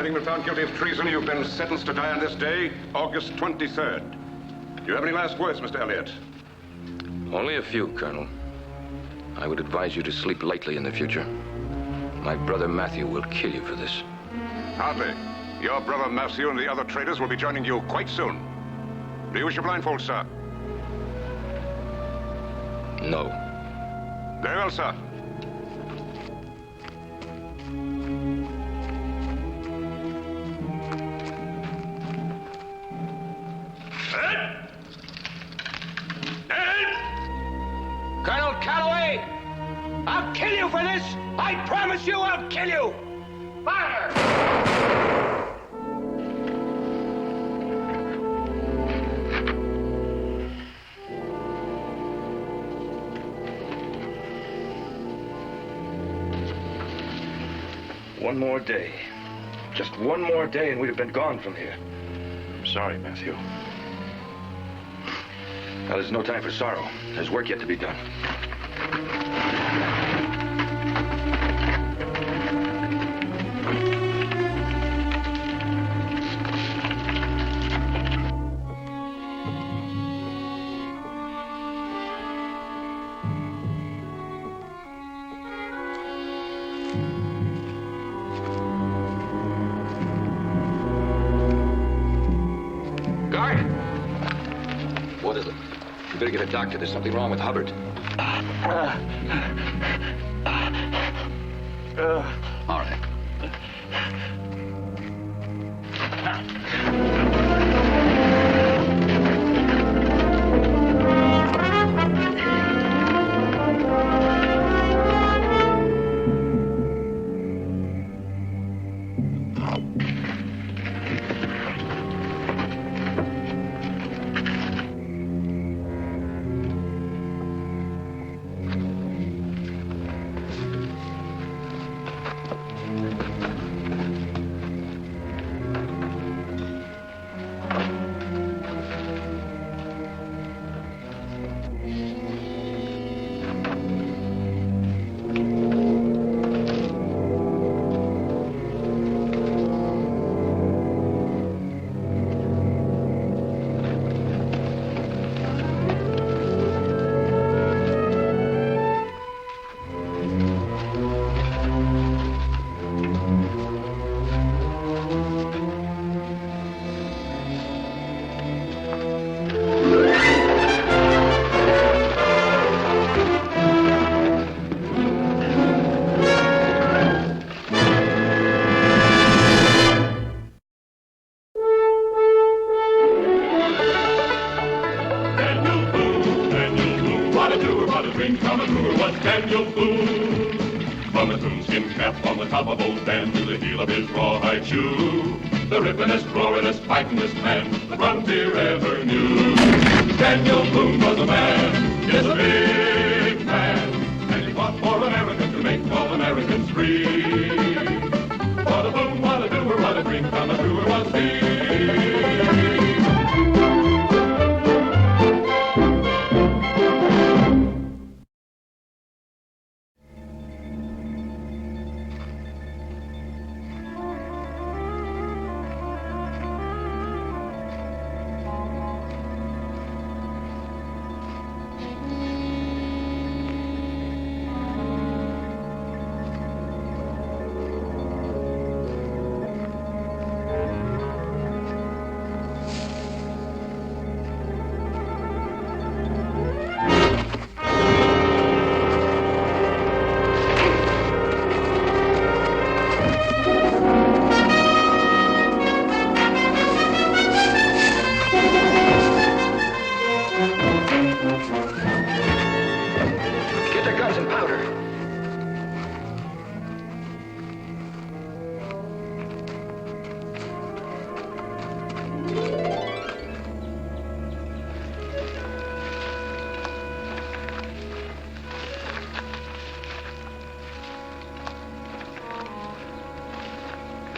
Having been found guilty of treason, you've been sentenced to die on this day, August 23rd. Do you have any last words, Mr. Elliott? Only a few, Colonel. I would advise you to sleep lightly in the future. My brother Matthew will kill you for this. Hardly. Your brother Matthew and the other traitors will be joining you quite soon. Do you wish your blindfold, sir? No. Very well, sir. Colonel Calloway! I'll kill you for this! I promise you I'll kill you! Fire! One more day. Just one more day and we'd have been gone from here. I'm sorry, Matthew. Now, there's no time for sorrow. There's work yet to be done. What is it? You better get a doctor. There's something wrong with Hubbard. All right. Daniel Boone. From his coonskin cap on the top of old Dan to the heel of his rawhide shoe, the rippin'est, roaring'est, fighting'est man the frontier ever knew. Daniel Boone was a man, yes, a big man, and he fought for America to make all Americans free. What a boom, what a doer, what a dream come truer was he.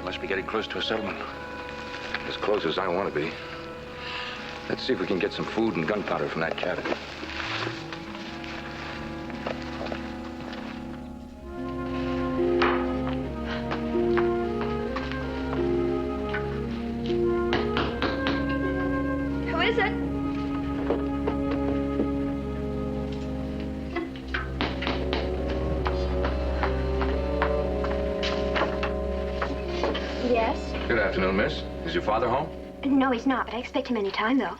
Must be getting close to a settlement. As close as I want to be. Let's see if we can get some food and gunpowder from that cabin. Good afternoon, miss. Is your father home? No, he's not, but I expect him any time, though.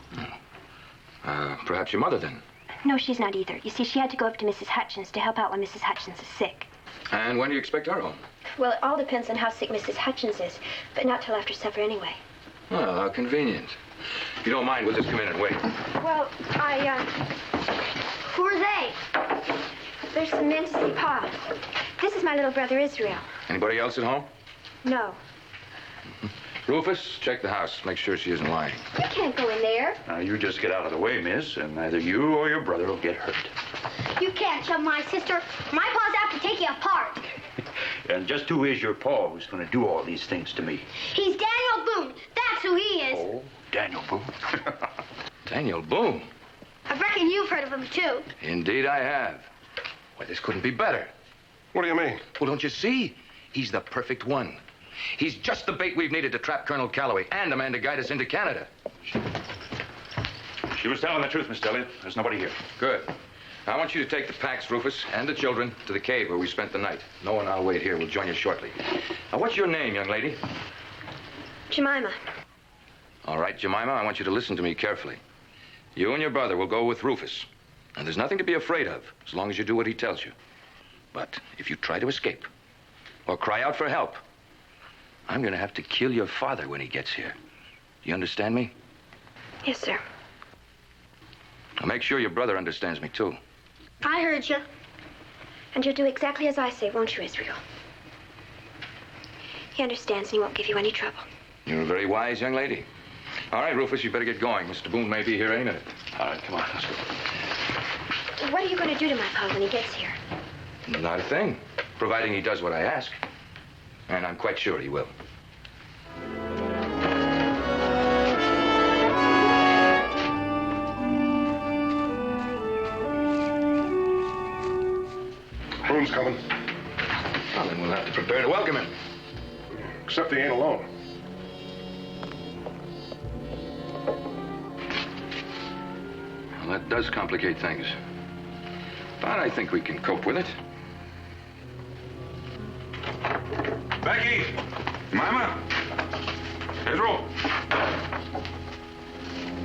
Perhaps your mother, then. No, she's not either. You see, she had to go up to Mrs. Hutchins to help out when Mrs. Hutchins is sick. And when do you expect her home? Well, it all depends on how sick Mrs. Hutchins is, but not till after supper anyway. Well, how convenient. If you don't mind, we'll just come in and wait. Well, Who are they? There's some men to see Pa. This is my little brother Israel. Anybody else at home? No. Rufus, check the house. Make sure she isn't lying. You can't go in there. Now, you just get out of the way, miss, and neither you or your brother will get hurt. You can't shove my sister. My pa's out to take you apart. And just who is your pa who's going to do all these things to me? He's Daniel Boone. That's who he is. Oh, Daniel Boone. Daniel Boone. I reckon you've heard of him, too. Indeed I have. Why, this couldn't be better. What do you mean? Well, don't you see? He's the perfect one. He's just the bait we've needed to trap Colonel Calloway and a man to guide us into Canada. She was telling the truth, Mr. Elliot. There's nobody here. Good. I want you to take the packs, Rufus, and the children to the cave where we spent the night. No one I'll wait here. We'll join you shortly. Now, what's your name, young lady? Jemima. All right, Jemima, I want you to listen to me carefully. You and your brother will go with Rufus. And there's nothing to be afraid of, as long as you do what he tells you. But if you try to escape, or cry out for help, I'm going to have to kill your father when he gets here. You understand me? Yes, sir. Now make sure your brother understands me, too. I heard you. And you'll do exactly as I say, won't you, Israel? He understands and he won't give you any trouble. You're a very wise young lady. All right, Rufus, you better get going. Mr. Boone may be here any minute. All right, come on, let's go. What are you going to do to my pa when he gets here? Not a thing, providing he does what I ask. And I'm quite sure he will. Boone's coming. Well, then we'll have to prepare to welcome him. Except he ain't alone. Well, that does complicate things. But I think we can cope with it. Becky! Mama! Israel!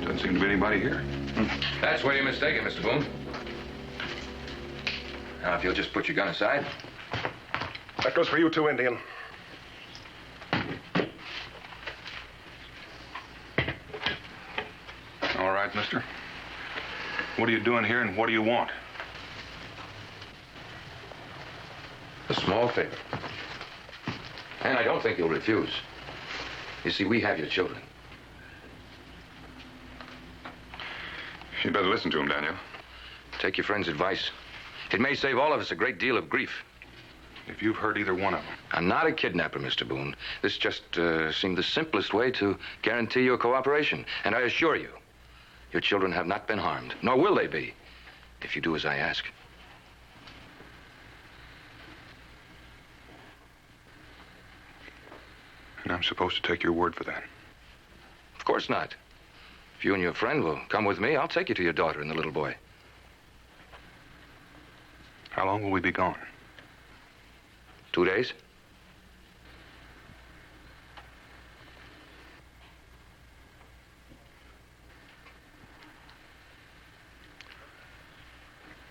Doesn't seem to be anybody here. That's where you're mistaken, Mr. Boone. Now, if you'll just put your gun aside. That goes for you too, Indian. All right, mister. What are you doing here and what do you want? A small favor. And I don't think you'll refuse. You see, we have your children. You'd better listen to him, Daniel. Take your friend's advice. It may save all of us a great deal of grief. If you've heard either one of them. I'm not a kidnapper, Mr. Boone. This just seemed the simplest way to guarantee your cooperation. And I assure you, your children have not been harmed, nor will they be, if you do as I ask. And I'm supposed to take your word for that. Of course not. If you and your friend will come with me, I'll take you to your daughter and the little boy. How long will we be gone? 2 days.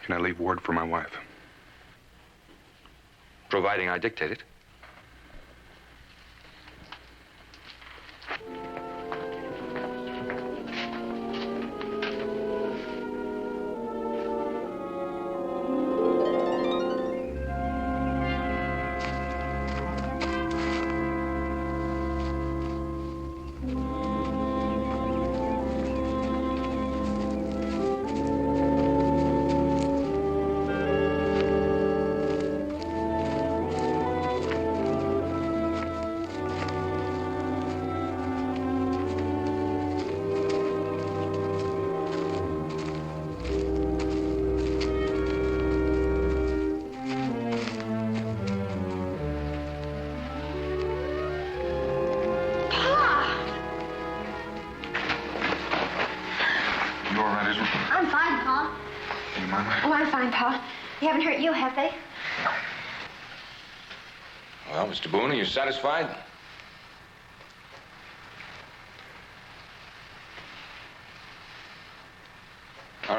Can I leave word for my wife? Providing I dictate it. They haven't hurt you, have they? Well, Mr. Boone, are you satisfied?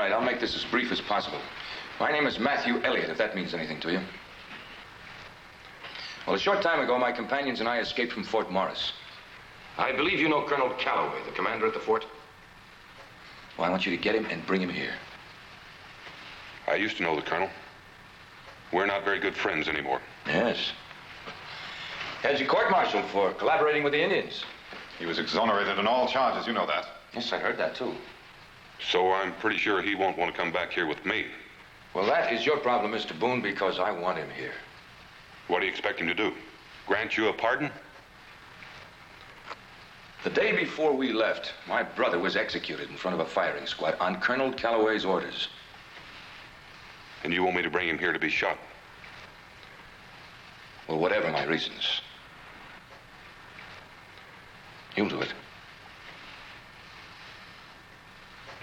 right, I'll make this as brief as possible. My name is Matthew Elliott, if that means anything to you. Well, a short time ago, my companions and I escaped from Fort Morris. I believe you know Colonel Calloway, the commander at the fort. Well, I want you to get him and bring him here. I used to know the colonel. We're not very good friends anymore. Yes. Had you court-martialed for collaborating with the Indians. He was exonerated on all charges, you know that. Yes, I heard that, too. So I'm pretty sure he won't want to come back here with me. Well, that is your problem, Mr. Boone, because I want him here. What do you expect him to do? Grant you a pardon? The day before we left, my brother was executed in front of a firing squad on Colonel Calloway's orders. And you want me to bring him here to be shot? Well, whatever my reasons. You'll do it.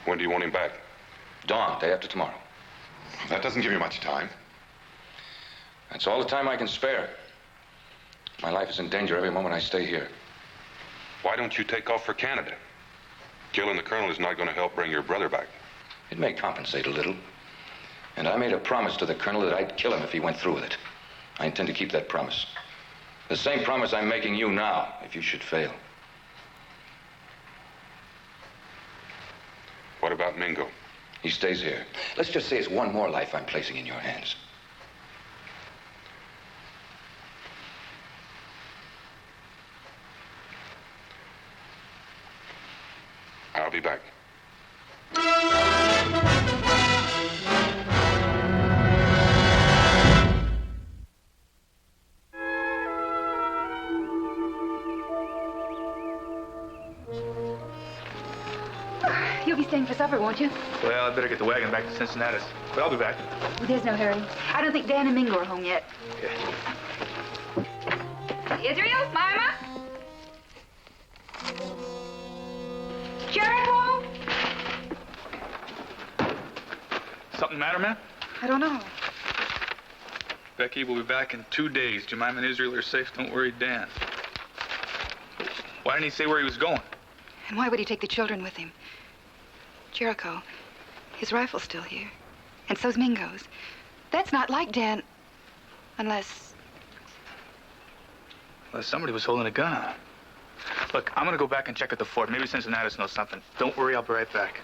When do you want him back? Dawn, day after tomorrow. That doesn't give you much time. That's all the time I can spare. My life is in danger every moment I stay here. Why don't you take off for Canada? Killing the colonel is not going to help bring your brother back. It may compensate a little. And I made a promise to the colonel that I'd kill him if he went through with it. I intend to keep that promise. The same promise I'm making you now, if you should fail. What about Mingo? He stays here. Let's just say it's one more life I'm placing in your hands. I'll be back. You'll be staying for supper, won't you? Well, I'd better get the wagon back to Cincinnati. But I'll be back. Well, there's no hurry. I don't think Dan and Mingo are home yet. Israel? Mama? Jericho? Something matter, man? I don't know. Becky will be back in 2 days. Jemima and Israel are safe. Don't worry, Dan. Why didn't he say where he was going? And why would he take the children with him? Jericho, his rifle's still here. And so's Mingo's. That's not like Dan. Unless... Well, somebody was holding a gun on him. Look, I'm gonna go back and check at the fort. Maybe Cincinnatus knows something. Don't worry, I'll be right back.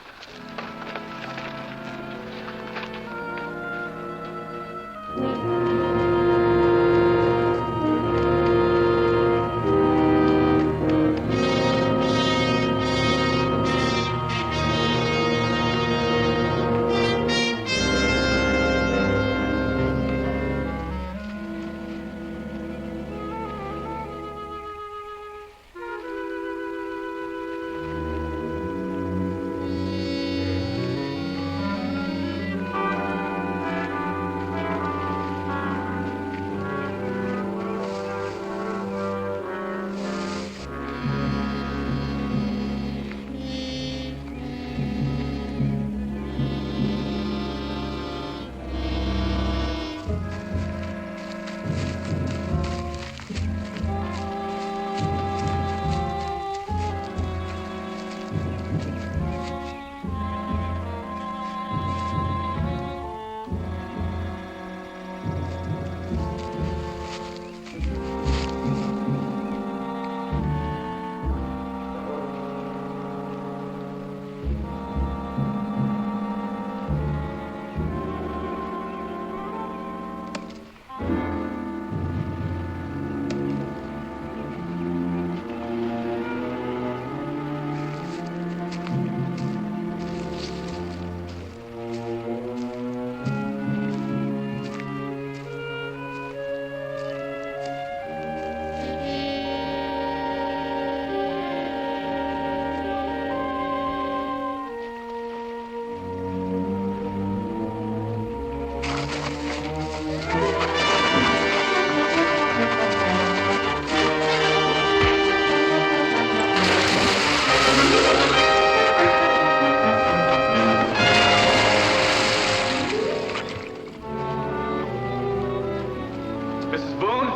Mrs. Boone?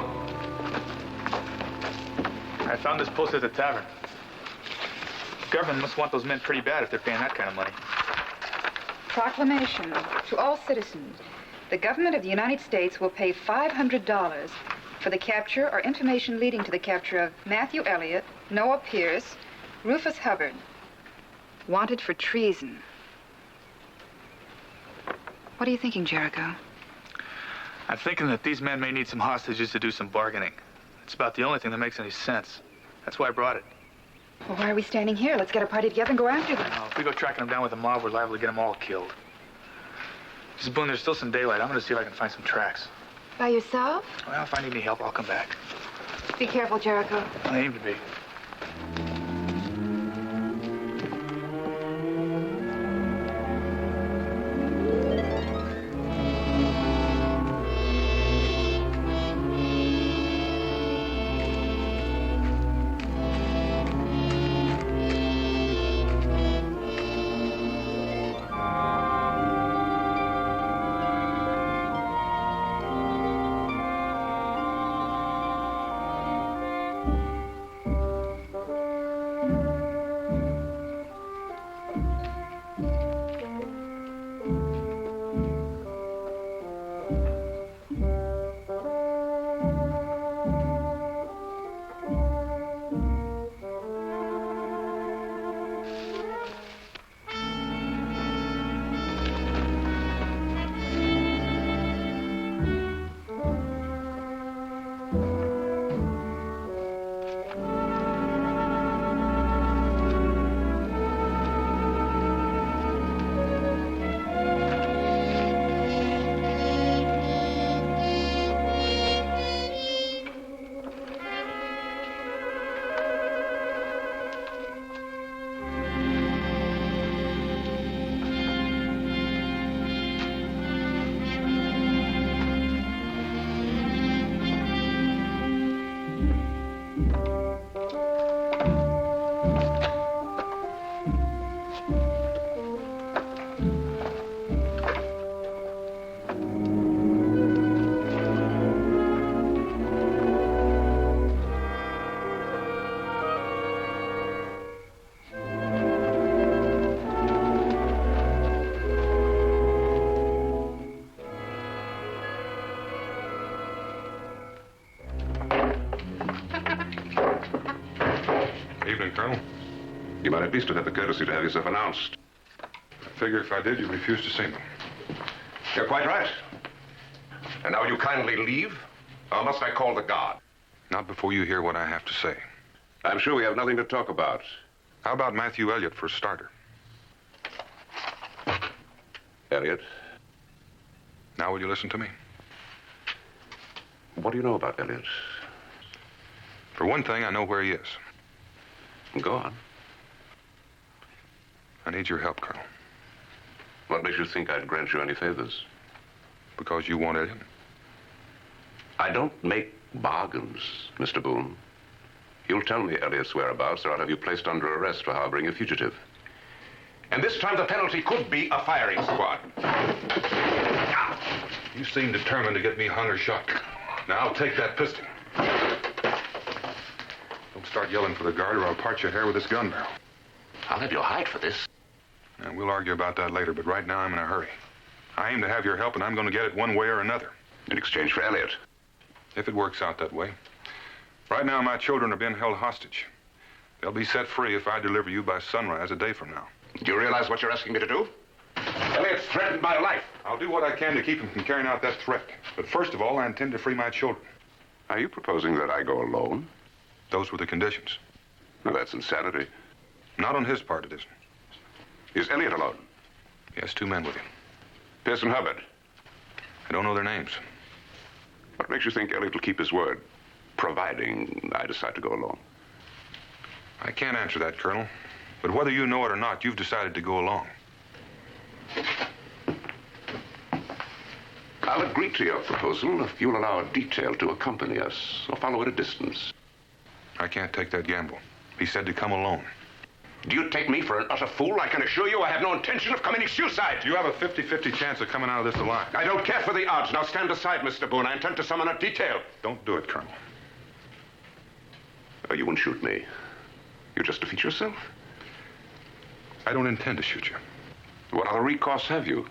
I found this post at the tavern. The government must want those men pretty bad if they're paying that kind of money. Proclamation to all citizens. The government of the United States will pay $500 for the capture or information leading to the capture of Matthew Elliott, Noah Pierce, Rufus Hubbard, wanted for treason. What are you thinking, Jericho? I'm thinking that these men may need some hostages to do some bargaining. It's about the only thing that makes any sense. That's why I brought it. Well, why are we standing here? Let's get a party together and go after them. If we go tracking them down with a mob, we're liable to get them all killed. Mrs. Boone, there's still some daylight. I'm going to see if I can find some tracks. By yourself? Well, if I need any help, I'll come back. Be careful, Jericho. I aim to be. Evening, Colonel. You might at least have had the courtesy to have yourself announced. I figure if I did, you'd refuse to see me. You're quite right. And now will you kindly leave? Or must I call the guard? Not before you hear what I have to say. I'm sure we have nothing to talk about. How about Matthew Elliott for a starter? Elliott, Now will you listen to me? what do you know about Elliott? For one thing, I know where he is. Go on. I need your help, Colonel. What makes you think I'd grant you any favors? Because you want Elliott. I don't make bargains, Mr. Boone. You'll tell me Elliott's whereabouts, or I'll have you placed under arrest for harboring a fugitive. And this time the penalty could be a firing squad. You seem determined to get me hung or shot. Now, I'll take that pistol. Don't start yelling for the guard, or I'll part your hair with this gun barrel. I'll have you hide for this. And we'll argue about that later, but right now I'm in a hurry. I aim to have your help, and I'm going to get it one way or another. In exchange for Elliott. If it works out that way. Right now, my children are being held hostage. They'll be set free if I deliver you by sunrise a day from now. Do you realize what you're asking me to do? Elliott's threatened my life. I'll do what I can to keep him from carrying out that threat. But first of all, I intend to free my children. Are you proposing that I go alone? Those were the conditions. Well, that's insanity. Not on his part, it isn't. Is Elliott alone? He has 2 men with him. Pierce and Hubbard. I don't know their names. What makes you think Elliott will keep his word, providing I decide to go alone? I can't answer that, Colonel. But whether you know it or not, you've decided to go along. I'll agree to your proposal if you'll allow a detail to accompany us or follow at a distance. I can't take that gamble. He said to come alone. Do you take me for an utter fool? I can assure you I have no intention of committing suicide. You have a 50-50 chance of coming out of this alive. I don't care for the odds. Now stand aside, Mr. Boone. I intend to summon a detail. Don't do it, Colonel. Oh, you wouldn't shoot me. You just defeat yourself? I don't intend to shoot you. What other recourse have you?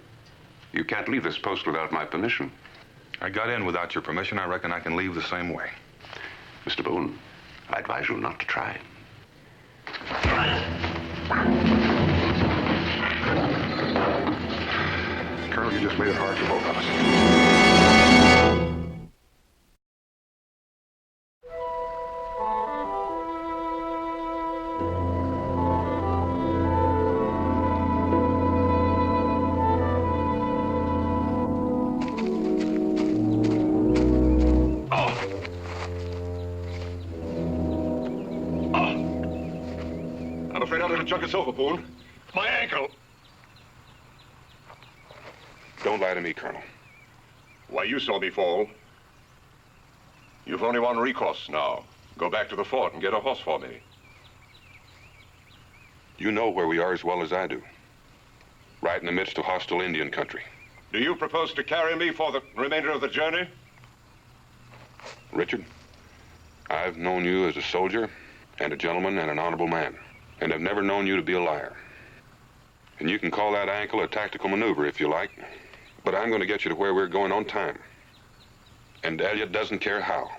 You can't leave this post without my permission. I got in without your permission. I reckon I can leave the same way. Mr. Boone, I advise you not to try. Colonel, you just made it hard for both of us. I'm afraid I'll let it junk us over, Boone. My ankle. Don't lie to me, Colonel. Why, you saw me fall. You've only one recourse now. Go back to the fort and get a horse for me. You know where we are as well as I do. Right in the midst of hostile Indian country. Do you propose to carry me for the remainder of the journey? Richard, I've known you as a soldier and a gentleman and an honorable man. And I've never known you to be a liar. And you can call that ankle a tactical maneuver if you like. But I'm going to get you to where we're going on time. And Elliot doesn't care how.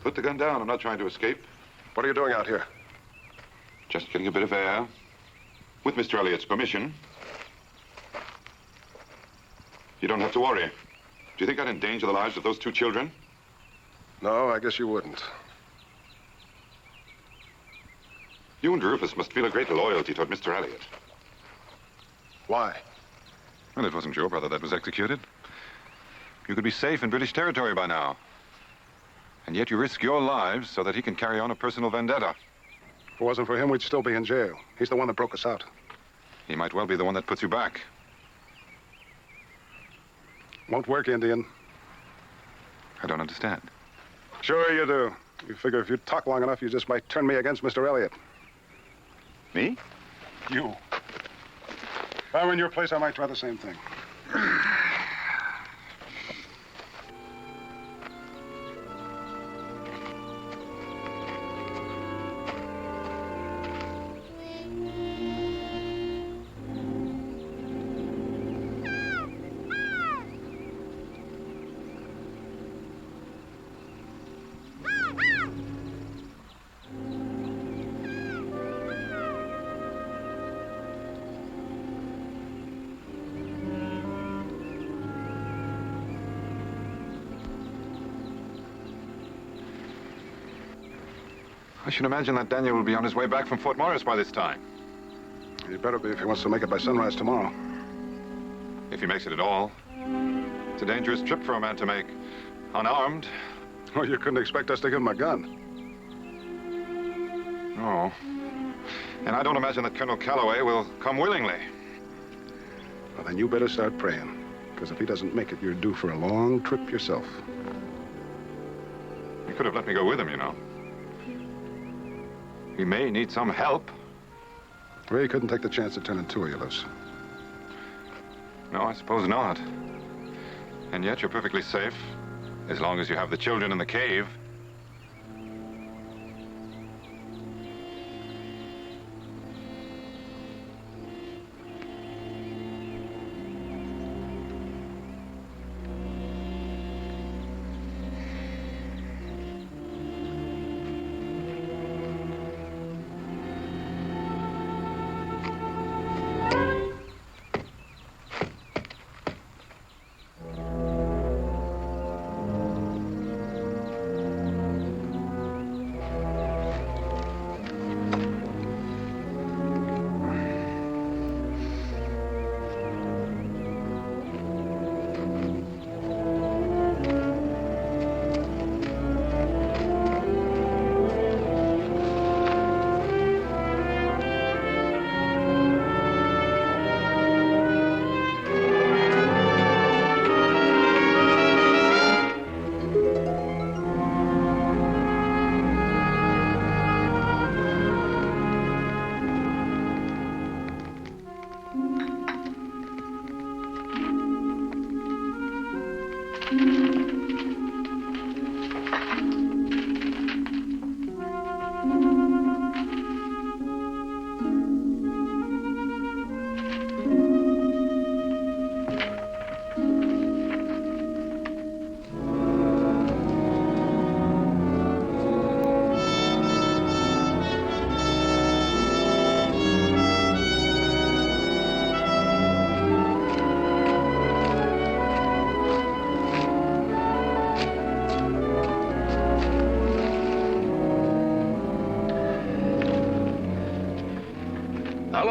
Put the gun down. I'm not trying to escape. What are you doing out here? Just getting a bit of air. With Mr. Elliott's permission. You don't have to worry. Do you think I'd endanger the lives of those two children? No, I guess you wouldn't. You and Rufus must feel a great loyalty toward Mr. Elliott. Why? Well, it wasn't your brother that was executed. You could be safe in British territory by now. And yet you risk your lives so that he can carry on a personal vendetta. If it wasn't for him, we'd still be in jail. He's the one that broke us out. He might well be the one that puts you back. Won't work, Indian. I don't understand. Sure you do. You figure if you talk long enough, you just might turn me against Mr. Elliott. Me? You. If I were in your place, I might try the same thing. I should imagine that Daniel will be on his way back from Fort Morris by this time. He better be if he wants to make it by sunrise tomorrow. If he makes it at all. It's a dangerous trip for a man to make. Unarmed. Well, you couldn't expect us to give him a gun. No. And I don't imagine that Colonel Calloway will come willingly. Well, then you better start praying. Because if he doesn't make it, you're due for a long trip yourself. You could have let me go with him, you know. He may need some help. Well, you couldn't take the chance of turning two of you loose. No, I suppose not. And yet you're perfectly safe, as long as you have the children in the cave.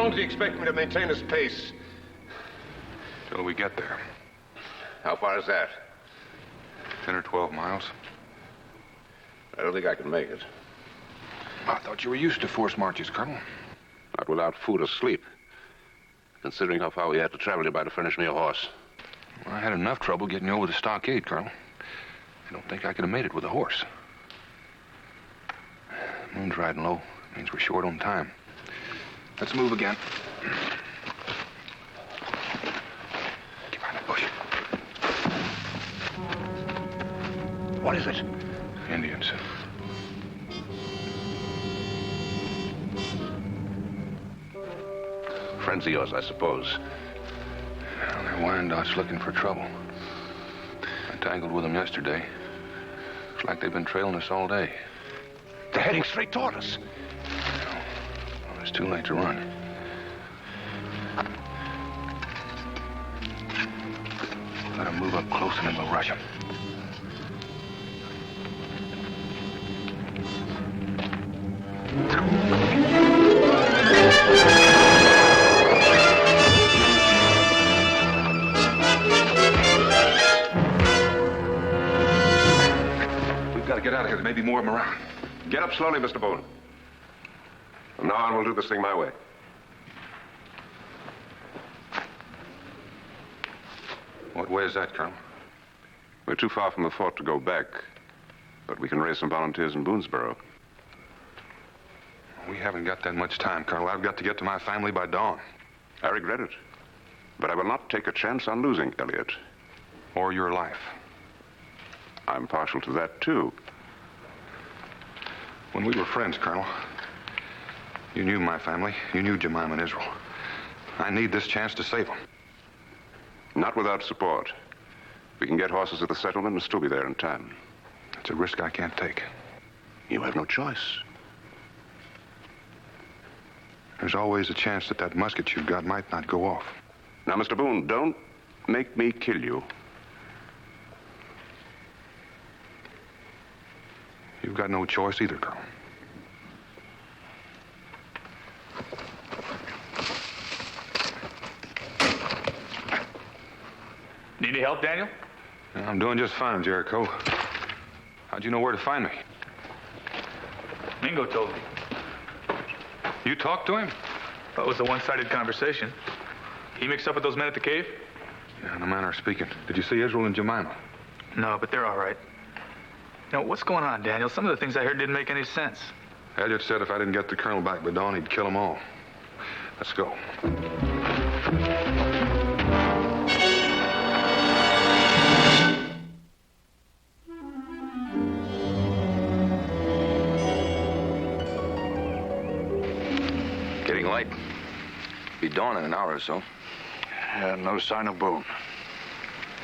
long do you expect me to maintain this pace? Till we get there. How far is that? 10 or 12 miles. I don't think I can make it. I thought you were used to forced marches, Colonel. Not without food or sleep. Considering how far we had to travel, you'd better furnish me a horse. Well, I had enough trouble getting you over the stockade, Colonel. I don't think I could have made it with a horse. Moon's riding low. Means we're short on time. Let's move again. Get behind that bush. What is it? Indians. Friends of yours, I suppose. Well, they're Wyandottes looking for trouble. I tangled with them yesterday. Looks like they've been trailing us all day. They're heading straight toward us. Well, it's too late to run. Let them move up close and then we'll rush them. We've got to get out of here. There may be more of them around. Get up slowly, Mr. Boone. From now on, we'll do this thing my way. What way is that, Colonel? We're too far from the fort to go back, but we can raise some volunteers in Boonesboro. We haven't got that much time, Colonel. I've got to get to my family by dawn. I regret it, but I will not take a chance on losing Elliot. Or your life. I'm partial to that, too. When we were friends, Colonel, you knew my family. You knew Jemima and Israel. I need this chance to save them. Not without support. We can get horses at the settlement and still be there in time. It's a risk I can't take. You have no choice. There's always a chance that that musket you've got might not go off. Now, Mr. Boone, don't make me kill you. You've got no choice either, Colonel. Need any help, Daniel? I'm doing just fine, Jericho. How'd you know where to find me? Mingo told me. You talked to him? Well, it was a one-sided conversation. He mixed up with those men at the cave? Yeah, in a manner of speaking. Did you see Israel and Jemima? No, but they're all right. Now, what's going on, Daniel? Some of the things I heard didn't make any sense. Elliot said if I didn't get the colonel back by dawn, he'd kill them all. Let's go. Getting light. Be dawn in an hour or so. No sign of Boone.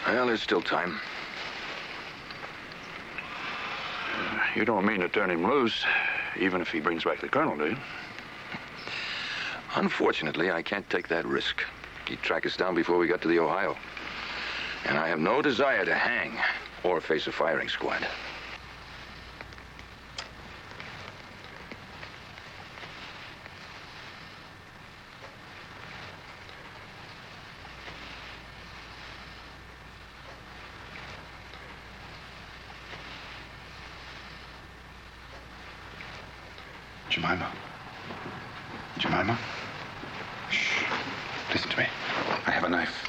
Well, there's still time. You don't mean to turn him loose, even if he brings back the colonel, do you? Unfortunately, I can't take that risk. He'd track us down before we got to the Ohio. And I have no desire to hang or face a firing squad. Jemima? Jemima? Shh. Listen to me. I have a knife.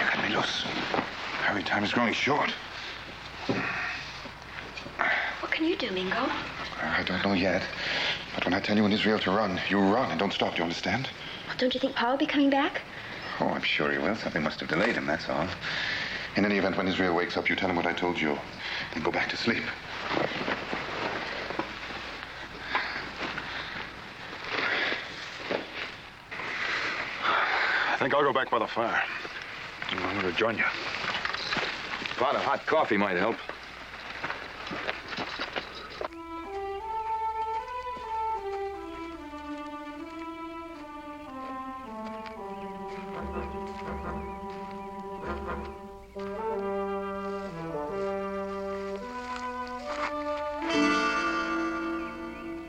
You cut me loose. Hurry, time is growing short. What can you do, Mingo? I don't know yet. But when I tell you in Israel to run, you run and don't stop. Do you understand? Well, don't you think Pa will be coming back? Oh, I'm sure he will. Something must have delayed him, that's all. In any event, when Israel wakes up, you tell him what I told you. Then go back to sleep. I think I'll go back by the fire. I'm going to join you. A pot of hot coffee might help.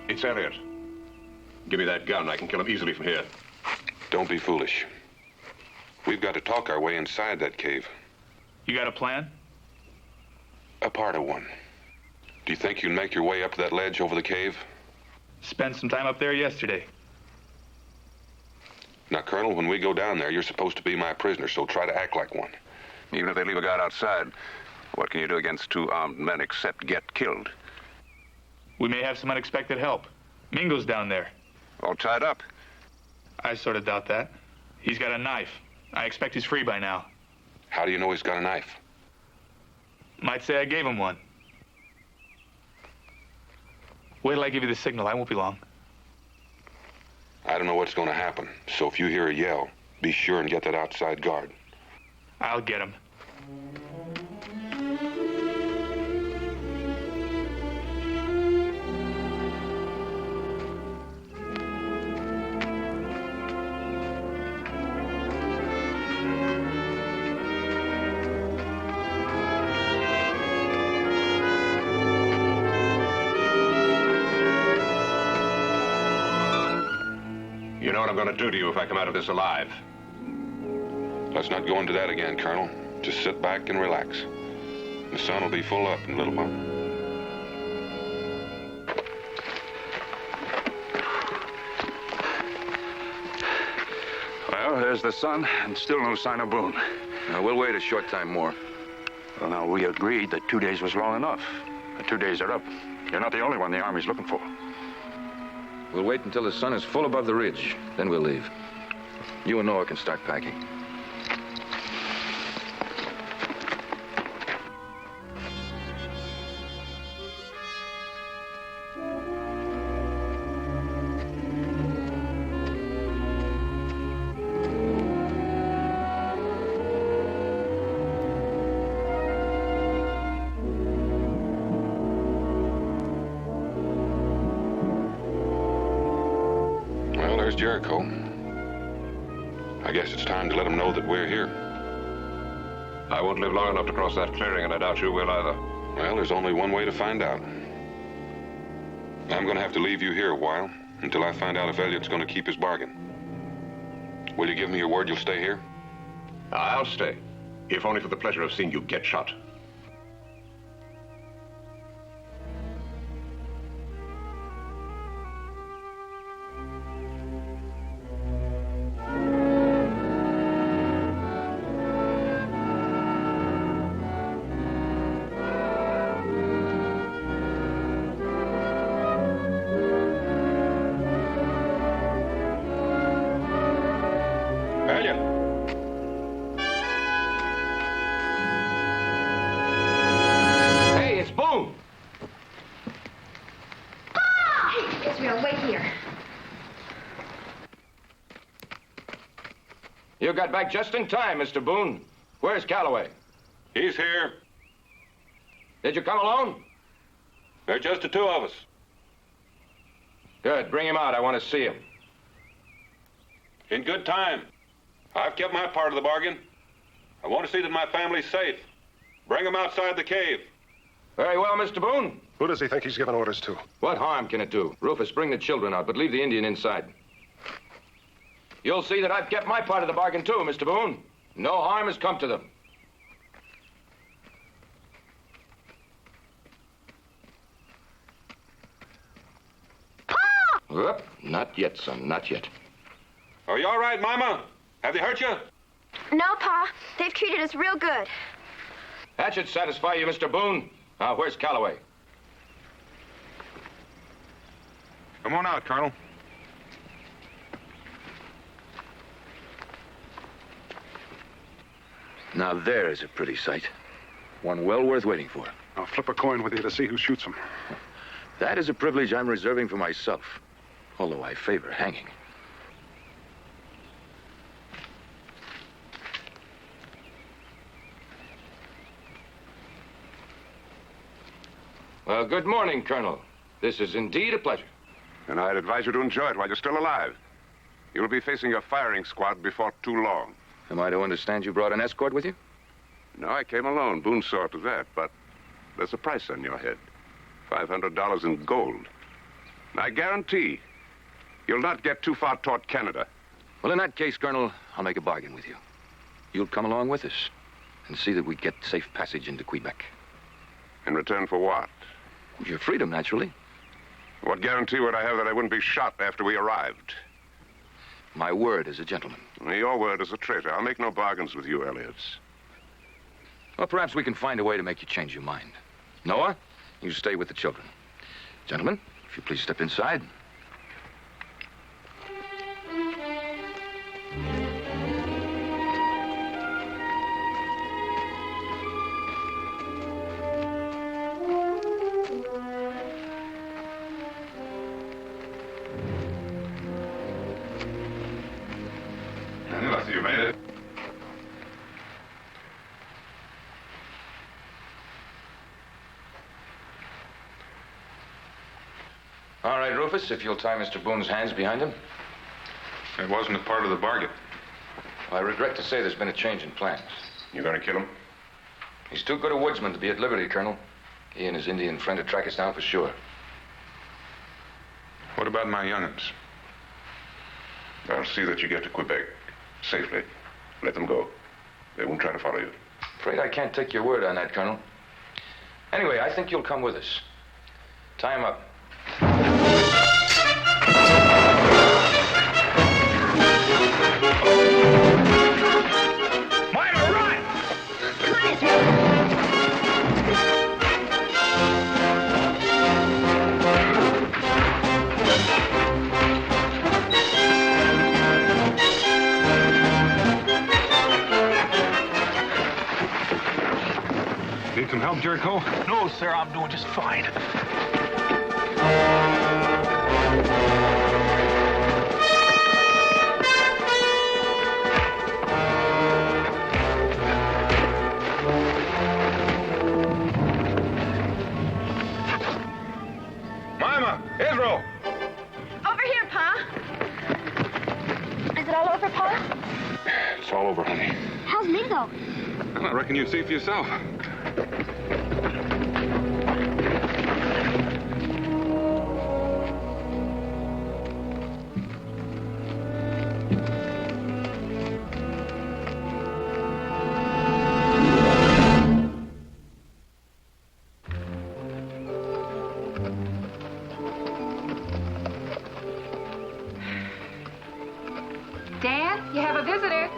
It's Elliot. Give me that gun. I can kill him easily from here. Don't be foolish. We've got to talk our way inside that cave. You got a plan? A part of one. Do you think you can make your way up that ledge over the cave? Spent some time up there yesterday. Now, Colonel, when we go down there, you're supposed to be my prisoner, so try to act like one. Even if they leave a guard outside, what can you do against two armed men except get killed? We may have some unexpected help. Mingo's down there. All tied up. I sort of doubt that. He's got a knife. I expect he's free by now. How do you know he's got a knife? Might say I gave him one. Wait till I give you the signal. I won't be long. I don't know what's going to happen, so if you hear a yell, be sure and get that outside guard. I'll get him. You know what I'm going to do to you if I come out of this alive. Let's not go into that again, Colonel. Just sit back and relax. The sun will be full up in a little while. Well, there's the sun, and still no sign of Boone. We'll wait a short time more. Well, now, we agreed that 2 days was long enough. The 2 days are up. You're not the only one the Army's looking for. We'll wait until the sun is full above the ridge. Then we'll leave. You and Noah can start packing. There's Jericho. I guess it's time to let them know that we're here. I won't live long enough to cross that clearing, and I doubt you will either. Well, there's only one way to find out. I'm going to have to leave you here a while until I find out if Elliott's going to keep his bargain. Will you give me your word you'll stay here? I'll stay, if only for the pleasure of seeing you get shot. Hey, it's Boone. Hey, Israel, wait here. You got back just in time, Mr. Boone. Where's Calloway? He's here. Did you come alone? There's just the two of us. Good. Bring him out. I want to see him. In good time. I've kept my part of the bargain. I want to see that my family's safe. Bring him outside the cave. Very well, Mr. Boone. Who does he think he's giving orders to? What harm can it do? Rufus, bring the children out, but leave the Indian inside. You'll see that I've kept my part of the bargain, too, Mr. Boone. No harm has come to them. Pa! Not yet, son, not yet. Are you all right, Mama? Have they hurt you? No, Pa. They've treated us real good. That should satisfy you, Mr. Boone. Now, where's Calloway? Come on out, Colonel. Now, there is a pretty sight. One well worth waiting for. I'll flip a coin with you to see who shoots him. That is a privilege I'm reserving for myself, although I favor hanging. Well, good morning, Colonel. This is indeed a pleasure. And I'd advise you to enjoy it while you're still alive. You'll be facing a firing squad before too long. Am I to understand you brought an escort with you? No, I came alone. Boone saw to that, but there's a price on your head. $500 in gold. I guarantee you'll not get too far toward Canada. Well, in that case, Colonel, I'll make a bargain with you. You'll come along with us and see that we get safe passage into Quebec. In return for what? Your freedom, naturally. What guarantee would I have that I wouldn't be shot after we arrived? My word as a gentleman. Your word as a traitor. I'll make no bargains with you, Elliot. Well, perhaps we can find a way to make you change your mind. Noah, you stay with the children. Gentlemen, if you please step inside. I see you made it. All right, Rufus, if you'll tie Mr. Boone's hands behind him. It wasn't a part of the bargain. I regret to say there's been a change in plans. You gonna kill him? He's too good a woodsman to be at liberty, Colonel. He and his Indian friend would track us down for sure. What about my young'uns? I'll see that you get to Quebec safely. Let them go. They won't try to follow you. Afraid I can't take your word on that, Colonel. Anyway, I think you'll come with us. Tie him up. Myra, run! Need some help, Jericho? No, sir, I'm doing just fine. Mama! Israel! Over here, Pa. Is it all over, Pa? It's all over, honey. How's Mingo? Well, I reckon you'd see for yourself. Dan, you have a visitor.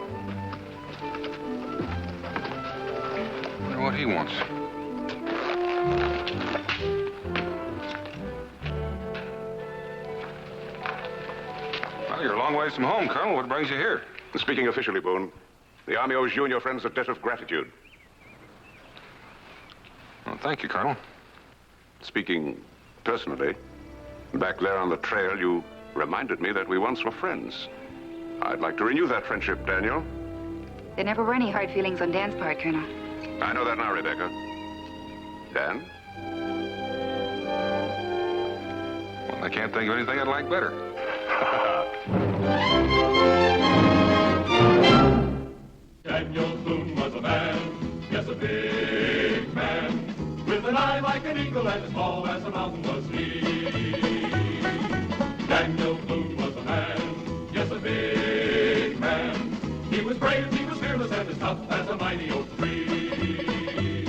Wonder what he wants. Well, you're a long ways from home, Colonel. What brings you here? Speaking officially, Boone, the Army owes you and your friends a debt of gratitude. Well, thank you, Colonel. Speaking personally, back there on the trail, you reminded me that we once were friends. I'd like to renew that friendship, Daniel. There never were any hard feelings on Dan's part, Colonel. I know that now, Rebecca. Dan? Well, I can't think of anything I'd like better. Daniel Boone was a man, yes, a big man, with an eye like an eagle and as tall as a mountain was he. Daniel Boone was a man, yes, a big man. He was brave, he was fearless, and as tough as a mighty oak tree.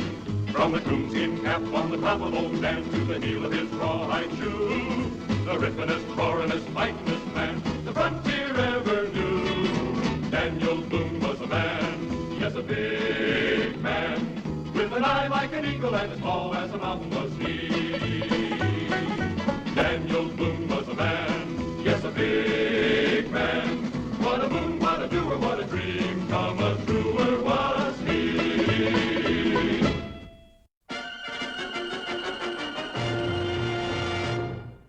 From the coonskin cap on the top of old Dan to the heel of his rawhide shoe, the rippenest, roaringest, fightingest man the frontier ever knew. Daniel Boone was a man, yes, a big man, with an eye like an eagle and as tall as a mountain was he. Daniel Boone was a man, yes, a big man. What a Boone, what a doer, what